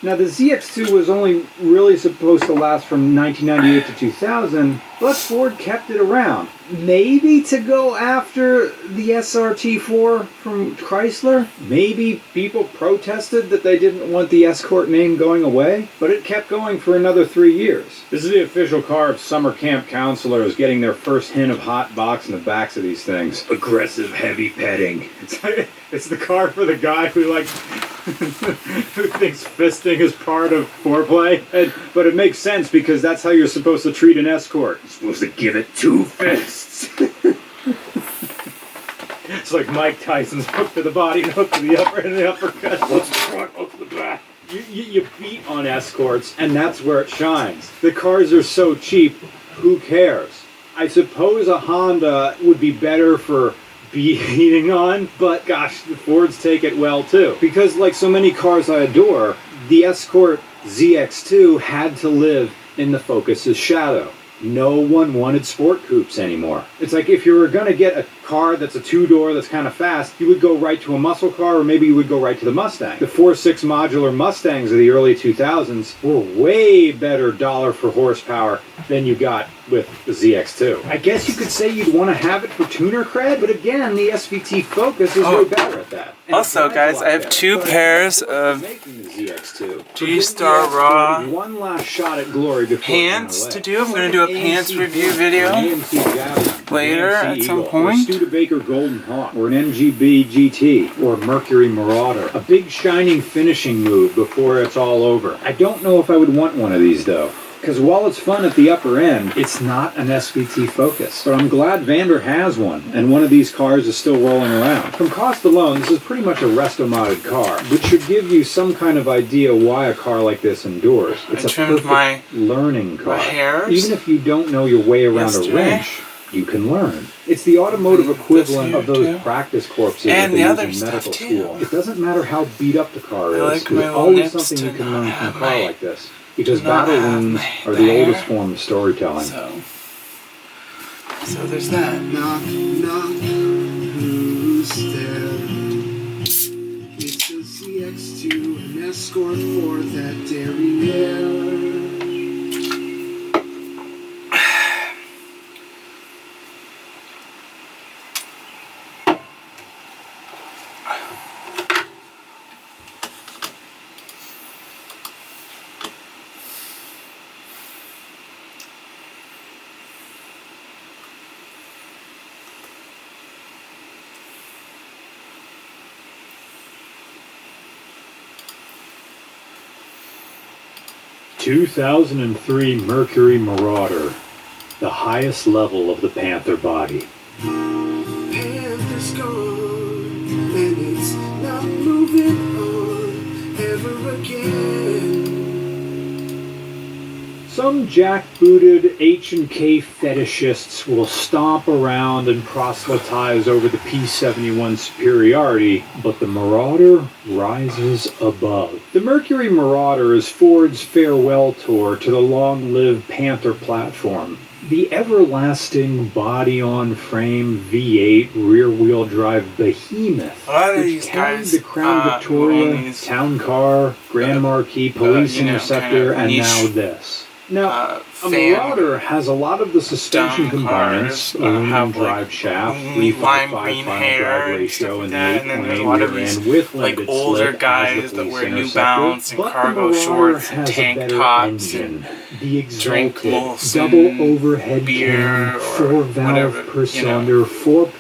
Now the ZX2 was only really supposed to last from 1998 to 2000, but Ford kept it around. Maybe to go after the SRT4 from Chrysler? Maybe people protested that they didn't want the Escort name going away, but it kept going for another 3 years. This is the official car of summer camp counselors getting their first hint of hot box in the backs of these things. Aggressive heavy petting. It's the car for the guy who who thinks fisting is part of foreplay. But it makes sense because that's how you're supposed to treat an Escort. You're supposed to give it 2 fists. It's like Mike Tyson's hook to the body and hook to the upper and the uppercut. What's the front, what's the back? You beat on Escorts, and that's where it shines. The cars are so cheap, who cares? I suppose a Honda would be better for beating on, but gosh, the Fords take it well too. Because like so many cars I adore, the Escort ZX2 had to live in the Focus's shadow. No one wanted sport coupes anymore. It's like if you were going to get a car that's a two-door that's kind of fast, you would go right to a muscle car, or maybe you would go right to the Mustang. The 4.6 modular Mustangs of the early 2000s were way better dollar for horsepower than you got with the ZX2. I guess you could say you'd want to have it for tuner cred, but again, the SVT Focus is way better at that. And Also, guys, I have 2 pairs of G-Star Raw one last shot at glory before pants to do. I'm going to do a pants review video later at some point. Studebaker Golden Hawk, or an MGB GT, or a Mercury Marauder. A big shining finishing move before it's all over. I don't know if I would want one of these though. Because while it's fun at the upper end, it's not an SVT Focus. But I'm glad Vander has one, and one of these cars is still rolling around. From cost alone, this is pretty much a resto-modded car, which should give you some kind of idea why a car like this endures. It's a perfect learning car. Even if you don't know your way around a wrench, you can learn. It's the automotive equivalent of those too. practice corpses And that the they other use in medical stuff, too. school. It doesn't matter how beat up the car I is, like my there's little always nips something you to can learn from a have car my- like this. Because not battle have wounds my are the hair. oldest form of storytelling. So there's that. Knock, knock, who's there? It's a ZX2, an escort for that derriere. ...2003 Mercury Marauder, the highest level of the Panther body. Panther's gone, and it's not moving on ever again. Some jackbooted H&K fetishists will stomp around and proselytize over the P-71 superiority, but the Marauder rises above. The Mercury Marauder is Ford's farewell tour to the long-lived Panther platform. The everlasting body-on-frame V8 rear-wheel drive behemoth, A lot of which these carried guys, the Crown own Victoria, these, Town Car, Grand Marquis, Police you know, Interceptor, kind of and now niche, this. Now, a fan Marauder has a lot of the suspension dumb components, cars, aluminum have, drive like, shaft, lime 355 green final hair drag and ratio, stuff like and that, the and then there's a lot 8.8 of rear these, end with like, limited older slip guys as the that Police wear New Interceptor, Balance and but the cargo Marauder shorts and has a tank better tops engine. The drink exalted Molson double overhead beer cam, or 4-valve whatever, per you know. cylinder,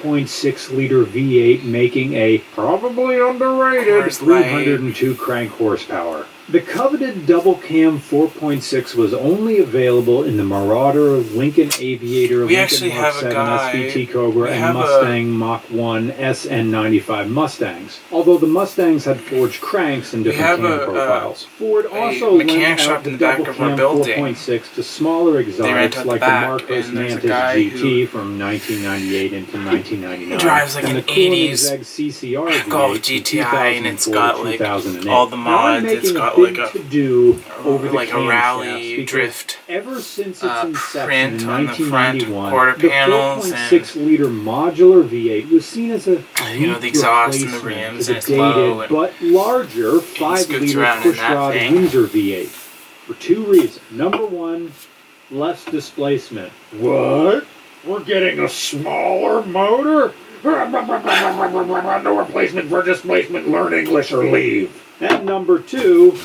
4.6-liter V8, making a probably underrated Coors Light. 302 crank horsepower. The coveted double cam 4.6 was only available in the Marauder, Lincoln Aviator, We Lincoln actually Mark have a 7 guy- SVT Cobra, we and have a- Mustang Mach 1 SN95 Mustangs. Although the Mustangs had forged cranks and We different have cam a- profiles. Ford a also lent mechanic shop out the in the back double of our cam building. 4.6 to smaller rent exotics out the like the back, Marcos and there's a Mantis guy GT from 1998 into 1999. drives like and an the Koenigsegg 80s CCR Golf V8 from GTI, and it's 2004 got to like 2008. all the Now, I'm mods. It's making got a like big a to-do over the like a camshafts rally because drift ever since its inception print in on the front 1991, quarter the panels 4.6-liter modular V8 was seen as a you know, the exhaust and the replacement rims, to and it's the low, dated and but larger scoots 5-liter around in that pushrod thing. Windsor V8 for two reasons. Number one, less displacement. What? We're getting a smaller motor? No replacement for displacement. Learn English or leave. And number two,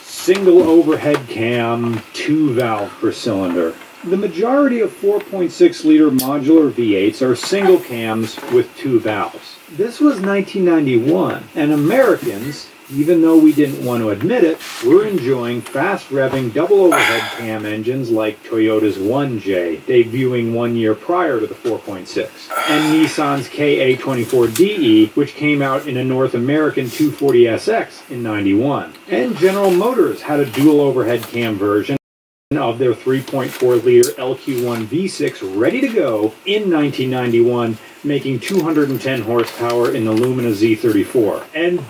single overhead cam, 2-valve per cylinder. The majority of 4.6-liter modular V8s are single cams with 2 valves. This was 1991, and Americans, even though we didn't want to admit it, were enjoying fast-revving double overhead cam engines like Toyota's 1J, debuting 1 year prior to the 4.6, and Nissan's KA24DE, which came out in a North American 240SX in 91. And General Motors had a dual overhead cam version of their 3.4-liter LQ1 V6 ready to go in 1991, making 210 horsepower in the Lumina Z34. And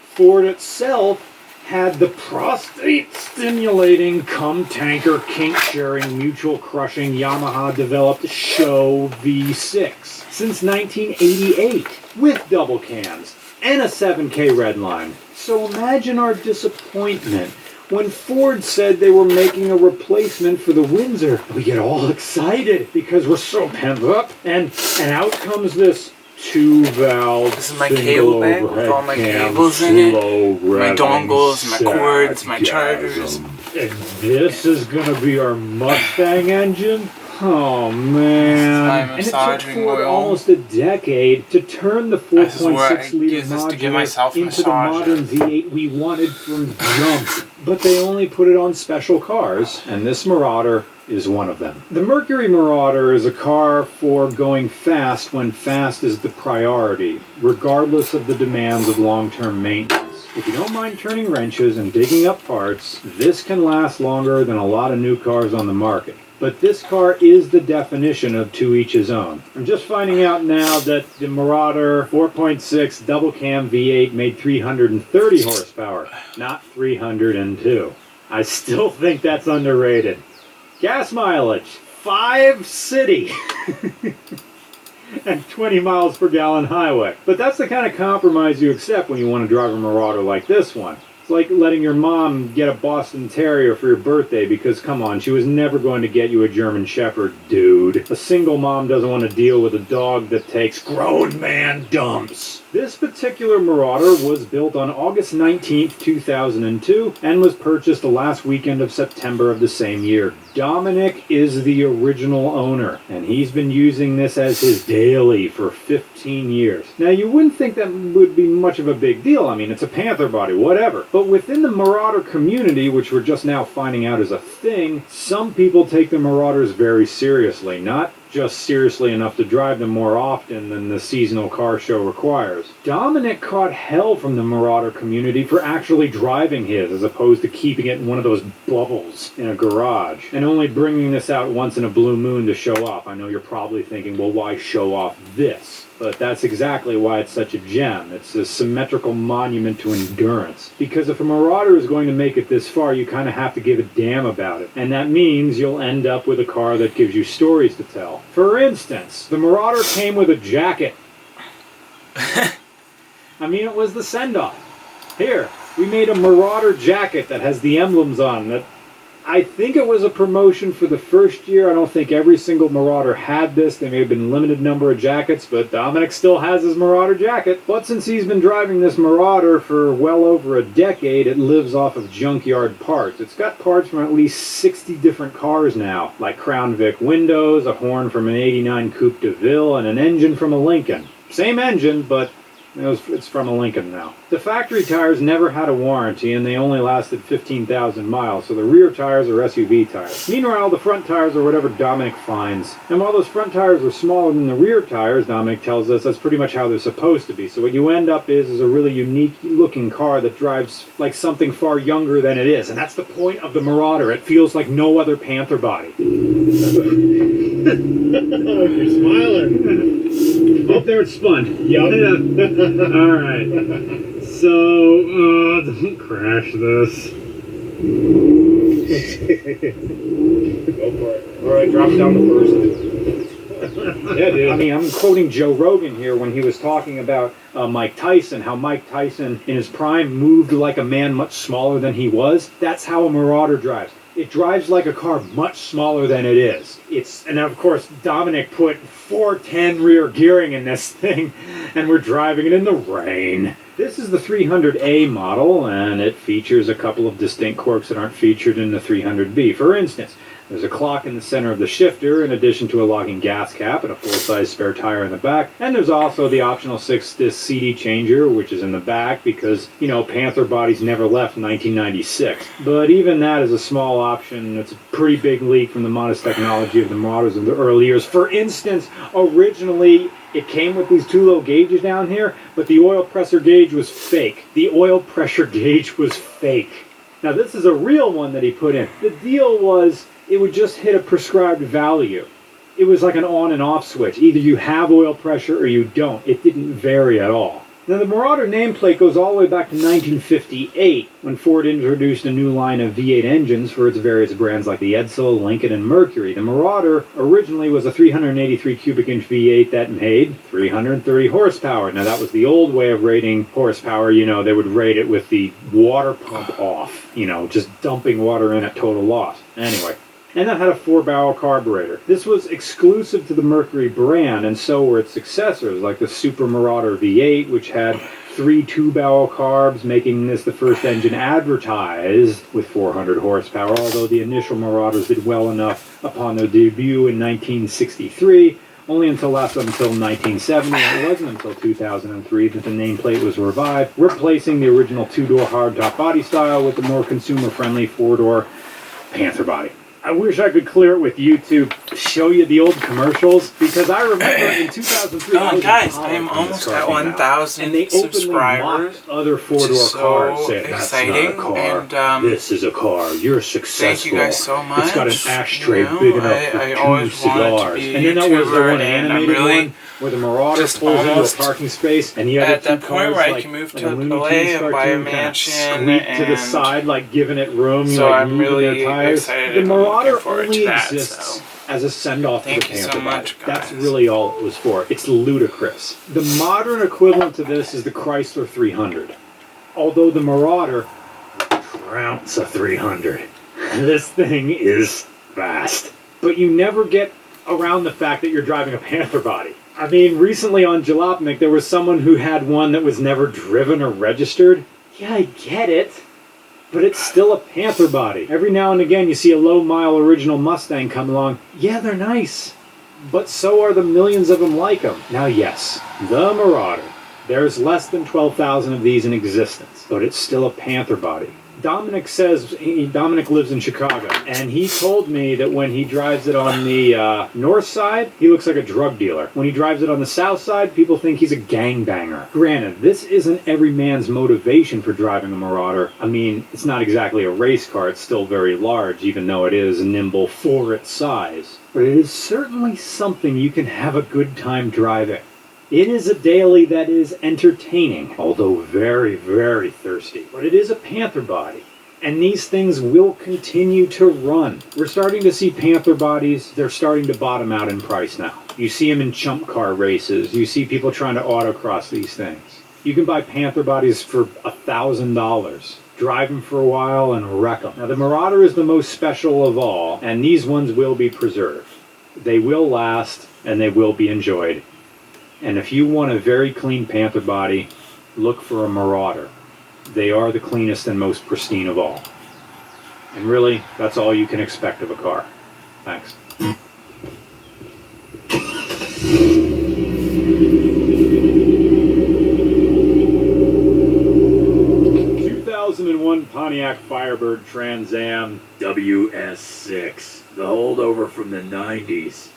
Ford itself had the prostate-stimulating, cum-tanker, kink-sharing, mutual-crushing, Yamaha-developed Show V6 since 1988, with double cams and a 7K redline. So imagine our disappointment when Ford said they were making a replacement for the Windsor. We get all excited because we're so pent up, and out comes this 2-valve This is my single cable bag with overhead all my cam, cables in it, slow my revving dongles, my cords, my chargers. sarcasm. And this is gonna be our Mustang engine? Oh man! my And it took massaging Ford oil. almost a decade to turn the This is where I 4.6-liter use this to give modular myself a into the massage. modern V8 we wanted from jump. But they only put it on special cars, and this Marauder is one of them. The Mercury Marauder is a car for going fast when fast is the priority, regardless of the demands of long-term maintenance. If you don't mind turning wrenches and digging up parts, this can last longer than a lot of new cars on the market. but this car is the definition of to each his own. I'm just finding out now that the Marauder 4.6 double cam V8 made 330 horsepower, not 302. I still think that's underrated. Gas mileage, 5 city. And 20 miles per gallon highway. But that's the kind of compromise you accept when you want to drive a Marauder like this one. It's like letting your mom get a Boston Terrier for your birthday because, come on, she was never going to get you a German Shepherd, dude. A single mom doesn't want to deal with a dog that takes grown man dumps. This particular Marauder was built on August 19th, 2002, and was purchased the last weekend of September of the same year. Dominic is the original owner, and he's been using this as his daily for 15 years. Now, you wouldn't think that would be much of a big deal. I mean, it's a Panther body, whatever. But within the Marauder community, which we're just now finding out is a thing, some people take the Marauders very seriously, not just seriously enough to drive them more often than the seasonal car show requires. Dominic caught hell from the Marauder community for actually driving his, as opposed to keeping it in one of those bubbles in a garage, and only bringing this out once in a blue moon to show off. I know you're probably thinking, well, why show off this? But that's exactly why it's such a gem. It's a symmetrical monument to endurance. Because if a Marauder is going to make it this far, you kind of have to give a damn about it. And that means you'll end up with a car that gives you stories to tell. For instance, the Marauder came with a jacket. I mean, it was the send-off. Here, we made a Marauder jacket that has the emblems on that. I think it was a promotion for the first year. I don't think every single Marauder had this. There may have been a limited number of jackets, but Dominic still has his Marauder jacket. But since he's been driving this Marauder for well over a decade, it lives off of junkyard parts. It's got parts from at least 60 different cars now, like Crown Vic windows, a horn from an 89 Coupe de Ville, and an engine from a Lincoln. Same engine, but it's from a Lincoln now. The factory tires never had a warranty, and they only lasted 15,000 miles, so the rear tires are SUV tires. Meanwhile, the front tires are whatever Dominic finds. And while those front tires are smaller than the rear tires, Dominic tells us that's pretty much how they're supposed to be. So what you end up is a really unique-looking car that drives like something far younger than it is. And that's the point of the Marauder. It feels like no other Panther body. You're smiling. Oh, there it's spun. Yep. All right. So, don't crash this. Go for it. All right, drop down the first. Yeah, dude. I mean, I'm quoting Joe Rogan here when he was talking about Mike Tyson, how Mike Tyson in his prime moved like a man much smaller than he was. That's how a Marauder drives. It drives like a car much smaller than it is. And of course, Dominic put 410 rear gearing in this thing, and we're driving it in the rain. This is the 300A model, and it features a couple of distinct quirks that aren't featured in the 300B. For instance, there's a clock in the center of the shifter, in addition to a locking gas cap and a full-size spare tire in the back. And there's also the optional 6-disc CD changer, which is in the back because, you know, Panther bodies never left 1996. But even that is a small option. It's a pretty big leap from the modest technology of the Marauders of the early years. For instance, originally it came with these two low gauges down here, but the oil pressure gauge was fake. The oil pressure gauge was fake. Now this is a real one that he put in. The deal was it would just hit a prescribed value. It was like an on and off switch. Either you have oil pressure or you don't. It didn't vary at all. Now the Marauder nameplate goes all the way back to 1958 when Ford introduced a new line of V8 engines for its various brands like the Edsel, Lincoln, and Mercury. The Marauder originally was a 383 cubic inch V8 that made 330 horsepower. Now that was the old way of rating horsepower. You know, they would rate it with the water pump off, you know, just dumping water in at total loss. Anyway. And that had a 4-barrel carburetor. This was exclusive to the Mercury brand, and so were its successors, like the Super Marauder V8, which had 3 2-barrel carbs, making this the first engine advertised with 400 horsepower, although the initial Marauders did well enough upon their debut in 1963, only until 1970, and it wasn't until 2003 that the nameplate was revived, replacing the original 2-door hardtop body style with the more consumer-friendly 4-door Panther body. I wish I could clear it with YouTube, show you the old commercials, because I remember in 2003, I was guys, in I am college when almost this car at came out, 1,000 and they openly subscribers. mocked other Which four-door is so cars, saying, "That's exciting, not a car. and This is a car. You're successful. thank you guys so much. It's got an ashtray You know, big enough for I two always wanted to cigars." be a And then that was the YouTuber, one and I'm animated really one where the Marauder just pulls into a almost parking space, and the other at two that point cars, where I like, can move like to a Looney LA Tunes and buy a cartoon, kinda mansion, squeak to the and side, like giving it room. so like I'm moving really their tires. excited. The I'm Marauder looking forward only to that, exists so. as a send-off to the Thank you so Panther much, body. That's guys. really all it was for. It's ludicrous. The modern equivalent to this is the Chrysler 300. Although the Marauder trounce a 300. This thing is fast. But you never get around the fact that you're driving a Panther body. I mean, recently on Jalopnik, there was someone who had one that was never driven or registered. Yeah, I get it. But it's still a Panther body. Every now and again you see a low-mile original Mustang come along. Yeah, they're nice. But so are the millions of them like them. Now yes, the Marauder. There's less than 12,000 of these in existence. But it's still a Panther body. Dominic lives in Chicago, and he told me that when he drives it on the north side, he looks like a drug dealer. When he drives it on the south side, people think he's a gangbanger. Granted, this isn't every man's motivation for driving a Marauder. I mean, it's not exactly a race car, it's still very large, even though it is nimble for its size. But it is certainly something you can have a good time driving. It is a daily that is entertaining, although very, very thirsty. But it is a Panther body, and these things will continue to run. We're starting to see Panther bodies, they're starting to bottom out in price now. You see them in chump car races, you see people trying to autocross these things. You can buy Panther bodies for $1,000. Drive them for a while and wreck them. Now the Marauder is the most special of all, and these ones will be preserved. They will last, and they will be enjoyed. And if you want a very clean Panther body, look for a Marauder. They are the cleanest and most pristine of all. And really, that's all you can expect of a car. Thanks. 2001 Pontiac Firebird Trans Am WS6. The holdover from the 90s.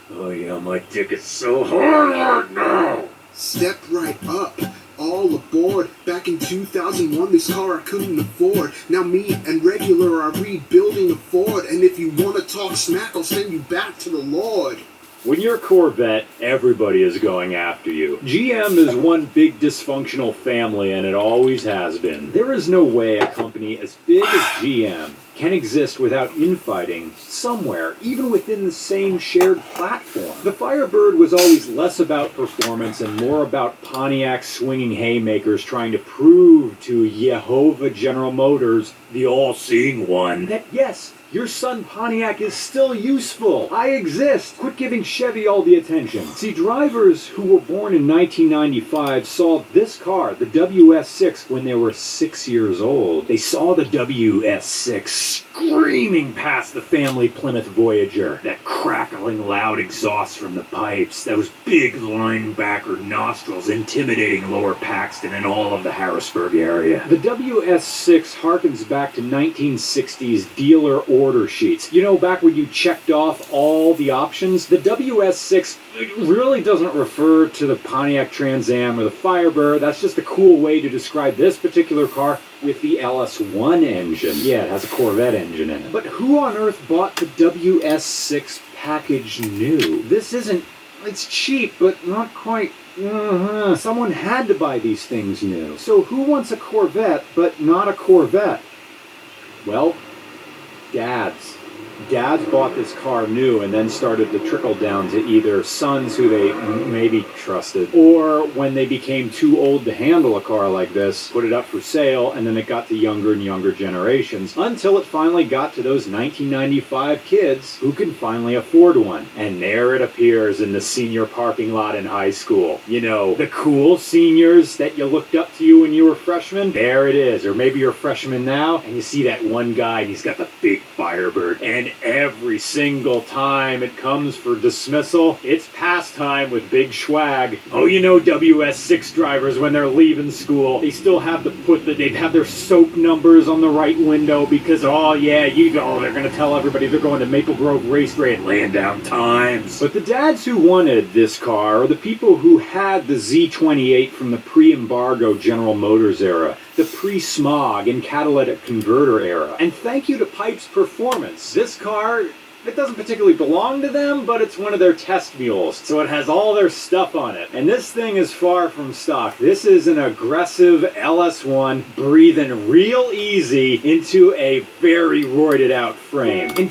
Oh yeah, my dick is so hard right now. Step right up. All aboard. Back in 2001, this car I couldn't afford. Now me and Regular are rebuilding a Ford. And if you want to talk smack, I'll send you back to the Lord. When you're a Corvette, everybody is going after you. GM is one big dysfunctional family, and it always has been. There is no way a company as big as GM can exist without infighting somewhere, even within the same shared platform. The Firebird was always less about performance and more about Pontiac swinging haymakers trying to prove to Jehovah General Motors, the all-seeing one, that yes, your son Pontiac is still useful. I exist. Quit giving Chevy all the attention. See, drivers who were born in 1995 saw this car, the WS6, when they were 6 years old. They saw the WS6 screaming past the family Plymouth Voyager. That crackling loud exhaust from the pipes. Those big linebacker nostrils intimidating Lower Paxton and all of the Harrisburg area. The WS6 harkens back to 1960s dealer order sheets. You know, back when you checked off all the options, the WS6 really doesn't refer to the Pontiac Trans Am or the Firebird. That's just a cool way to describe this particular car with the LS1 engine. Yeah, it has a Corvette engine in it. But who on earth bought the WS6 package new? This isn't... It's cheap, but not quite... Someone had to buy these things new. So who wants a Corvette, but not a Corvette? Well, dads. Dads bought this car new and then started to trickle down to either sons who they maybe trusted, or when they became too old to handle a car like this, put it up for sale, and then it got to younger and younger generations, until it finally got to those 1995 kids who can finally afford one. And there it appears in the senior parking lot in high school. You know, the cool seniors that you looked up to when you were freshmen? There it is. Or maybe you're a freshman now, and you see that one guy, and he's got the big Firebird, and And every single time it comes for dismissal, it's past time with Big Schwag. Oh, you know WS6 drivers, when they're leaving school, they still have to they'd have their soap numbers on the right window because, oh yeah, they're gonna tell everybody they're going to Maple Grove Raceway and laying down times. But the dads who wanted this car are the people who had the Z28 from the pre-embargo General Motors era, the pre-smog and catalytic converter era. And thank you to Pipe's Performance, this car, it doesn't particularly belong to them, but it's one of their test mules, so it has all their stuff on it. And this thing is far from stock. This is an aggressive LS1 breathing real easy into a very roided out frame. In